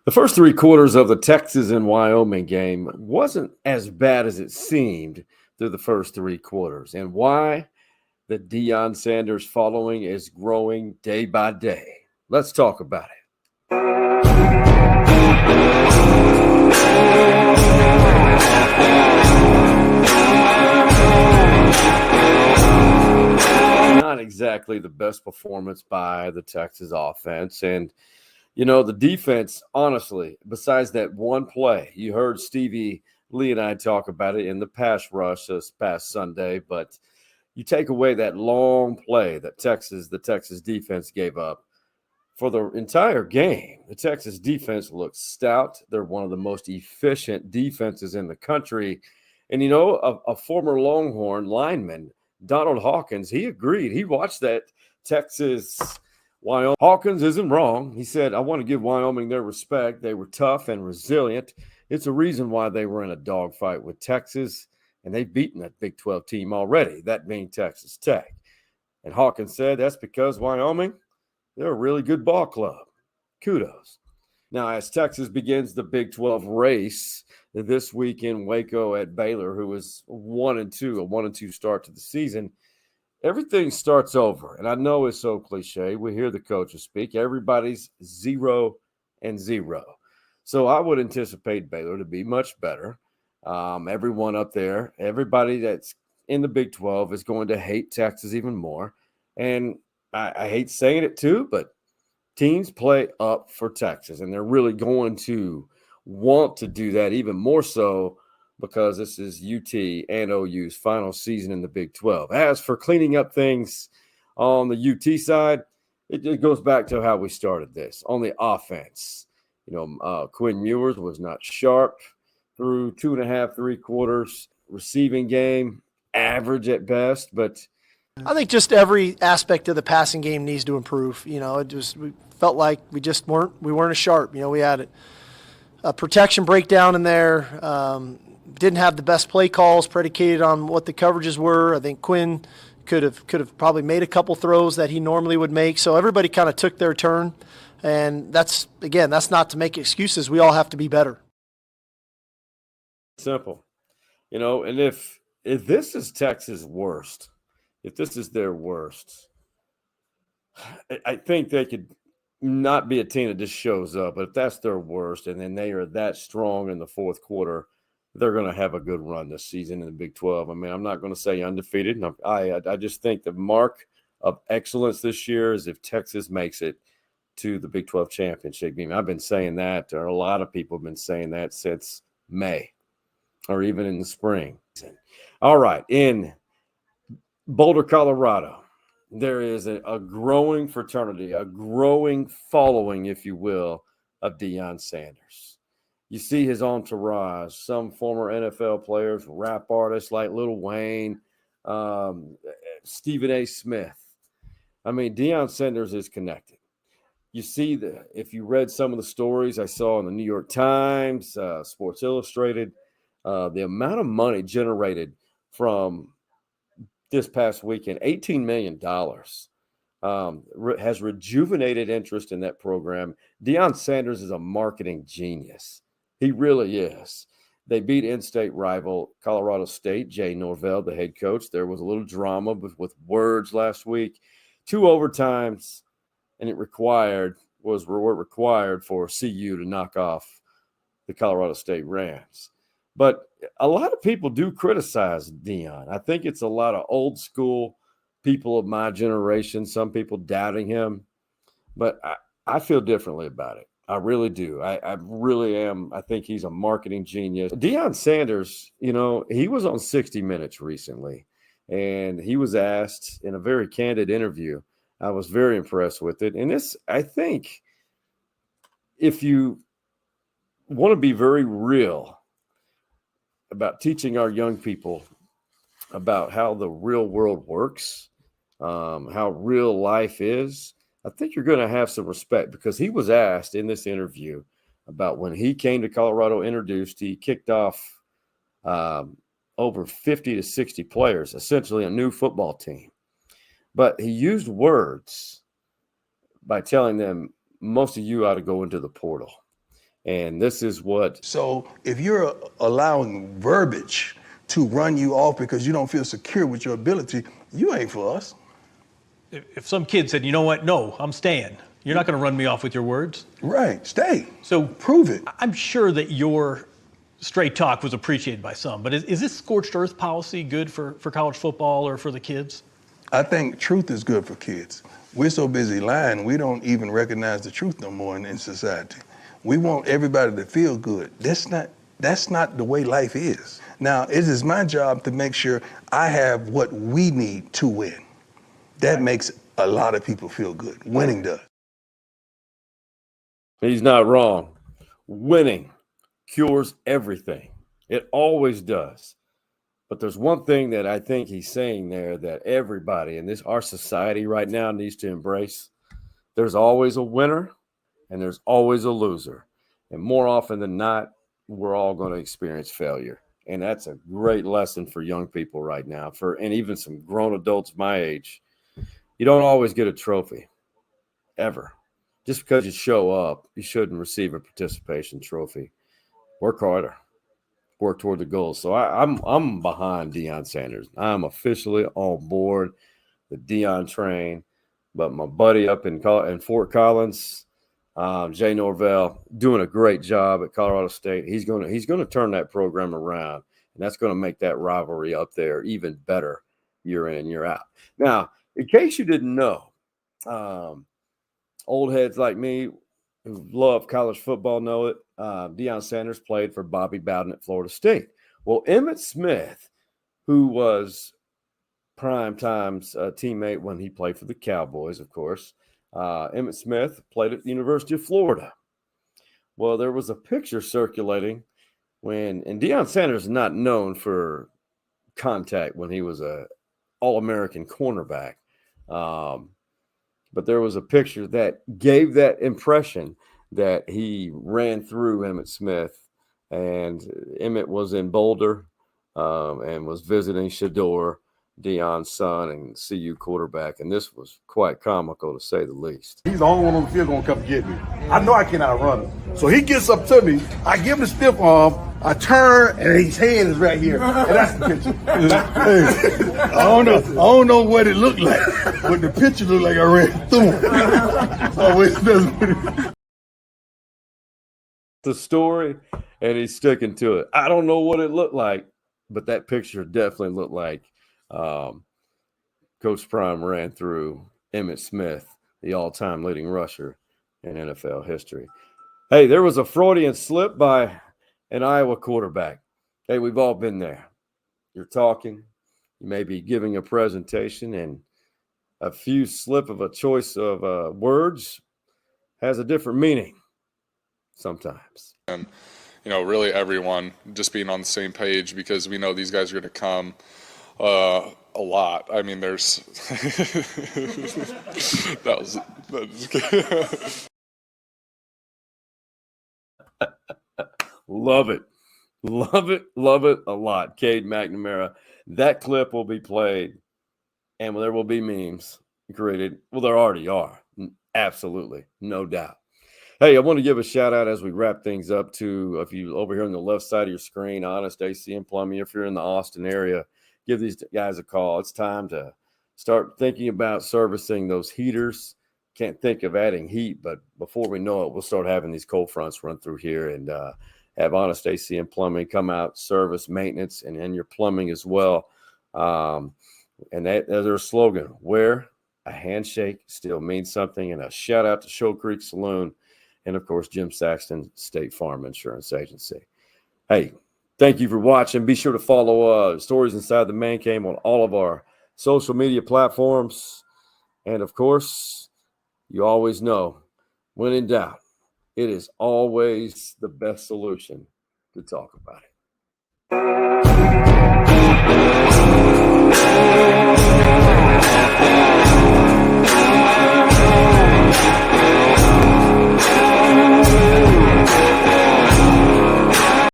The first three quarters of the Texas and Wyoming game wasn't as bad as it seemed through the first three quarters. And why? The Deion Sanders following is growing day by day. Let's talk about it. Not exactly the best performance by the Texas offense. And the defense, honestly, besides that one play, you heard Stevie Lee and I talk about it in the pass rush this past Sunday, but you take away that long play that the Texas defense gave up. For the entire game, the Texas defense looks stout. They're one of the most efficient defenses in the country. And, a former Longhorn lineman, Donald Hawkins, he agreed. He watched that Texas Wyoming. Hawkins isn't wrong. He said, I want to give Wyoming their respect. They were tough and resilient. It's a reason why they were in a dogfight with Texas, and they've beaten that Big 12 team already, that being Texas Tech. And Hawkins said that's because Wyoming, they're a really good ball club. Kudos. Now, as Texas begins the Big 12 race this week in Waco at Baylor, who was 1-2, a 1-2 start to the season, everything starts over. And I know it's so cliche. We hear the coaches speak. Everybody's 0-0. So I would anticipate Baylor to be much better. Everyone up there, everybody that's in the Big 12 is going to hate Texas even more. And I hate saying it too, but teams play up for Texas, and they're really going to want to do that even more so because this is UT and OU's final season in the Big 12. As for cleaning up things on the UT side, it goes back to how we started this. On the offense, Quinn Ewers was not sharp through 2.5, 3 quarters. Receiving game, average at best, but I think just every aspect of the passing game needs to improve. We felt like we weren't as sharp. We had a protection breakdown in there. Didn't have the best play calls predicated on what the coverages were. I think Quinn could have probably made a couple throws that he normally would make. So everybody kind of took their turn, and that's not to make excuses. We all have to be better. Simple, and if this is Texas' worst. If this is their worst, I think they could not be a team that just shows up. But if that's their worst and then they are that strong in the fourth quarter, they're going to have a good run this season in the Big 12. I mean, I'm not going to say undefeated. I just think the mark of excellence this year is if Texas makes it to the Big 12 championship game. I've been saying that, or a lot of people have been saying that since May or even in the spring. All right, in Boulder, Colorado, there is a growing fraternity, a growing following, if you will, of Deion Sanders. You see his entourage, some former NFL players, rap artists like Lil Wayne, Stephen A. Smith. I mean, Deion Sanders is connected. You see, if you read some of the stories I saw in the New York Times, Sports Illustrated, the amount of money generated from this past weekend, $18 million, has rejuvenated interest in that program. Deion Sanders is a marketing genius. He really is. They beat in-state rival Colorado State, Jay Norvell, the head coach. There was a little drama with words last week. 2 overtimes, and it was required for CU to knock off the Colorado State Rams. But a lot of people do criticize Deion. I think it's a lot of old school people of my generation, some people doubting him. But I feel differently about it. I really do. I really am. I think he's a marketing genius. Deion Sanders, he was on 60 Minutes recently, and he was asked in a very candid interview. I was very impressed with it. And this, I think, if you want to be very real about teaching our young people about how the real world works, how real life is, I think you're going to have some respect, because he was asked in this interview about when he came to Colorado introduced, he kicked off over 50 to 60 players, essentially a new football team. But he used words by telling them, most of you ought to go into the portal. And this is what. So if you're allowing verbiage to run you off because you don't feel secure with your ability, you ain't for us. If some kid said, you know what, no, I'm staying. You're not going to run me off with your words. Right, stay. So prove it. I'm sure that your straight talk was appreciated by some, but is this scorched earth policy good for college football or for the kids? I think truth is good for kids. We're so busy lying, we don't even recognize the truth no more in society. We want everybody to feel good. That's not the way life is. Now, it is my job to make sure I have what we need to win. That makes a lot of people feel good. Winning does. He's not wrong. Winning cures everything. It always does. But there's one thing that I think he's saying there that everybody in our society right now needs to embrace. There's always a winner and there's always a loser. And more often than not, we're all going to experience failure. And that's a great lesson for young people right now, and even some grown adults my age. You don't always get a trophy, ever. Just because you show up, you shouldn't receive a participation trophy. Work harder. Work toward the goals. So I'm behind Deion Sanders. I'm officially on board the Deion train. But my buddy up in Fort Collins, Jay Norvell, doing a great job at Colorado State. He's gonna turn that program around, and that's going to make that rivalry up there even better year in and year out. Now, in case you didn't know, old heads like me who love college football know it. Deion Sanders played for Bobby Bowden at Florida State. Well, Emmitt Smith, who was prime time's teammate when he played for the Cowboys, of course, Emmitt Smith played at the University of Florida. Well, there was a picture circulating and Deion Sanders is not known for contact when he was a All-American cornerback. But there was a picture that gave that impression that he ran through Emmitt Smith, and Emmitt was in Boulder and was visiting Shador, Deion's son and CU quarterback, and this was quite comical to say the least. He's the only one on the field going to come get me. I know I cannot run him. So he gets up to me, I give him the stiff arm, I turn, and his hand is right here. And that's the picture. Hey, I don't know what it looked like, but the picture looked like I ran through him. So it doesn't. The story, and he's sticking to it. I don't know what it looked like, but that picture definitely looked like Coach Prime ran through Emmitt Smith, the all-time leading rusher in NFL history. Hey, there was a Freudian slip by an Iowa quarterback. Hey, we've all been there. You're talking, you may be giving a presentation, and a few slip of a choice of words has a different meaning sometimes. And, really everyone just being on the same page, because we know these guys are going to come a lot. I mean, there's that was Love it a lot. Cade McNamara. That clip will be played, and there will be memes created. Well, there already are. Absolutely, no doubt. Hey, I want to give a shout out as we wrap things up to, if you over here on the left side of your screen, Honest AC and Plumbing. If you're in the Austin area, give these guys a call. It's time to start thinking about servicing those heaters. Can't think of adding heat, but before we know it, we'll start having these cold fronts run through here and have Honest AC and Plumbing come out, service, maintenance, and your plumbing as well. And that's their slogan, where a handshake still means something. And a shout out to Shoal Creek Saloon and, of course, Jim Saxton, State Farm Insurance Agency. Hey, thank you for watching. Be sure to follow Stories Inside the Man Cave on all of our social media platforms. And, of course, you always know, when in doubt, it is always the best solution to talk about it.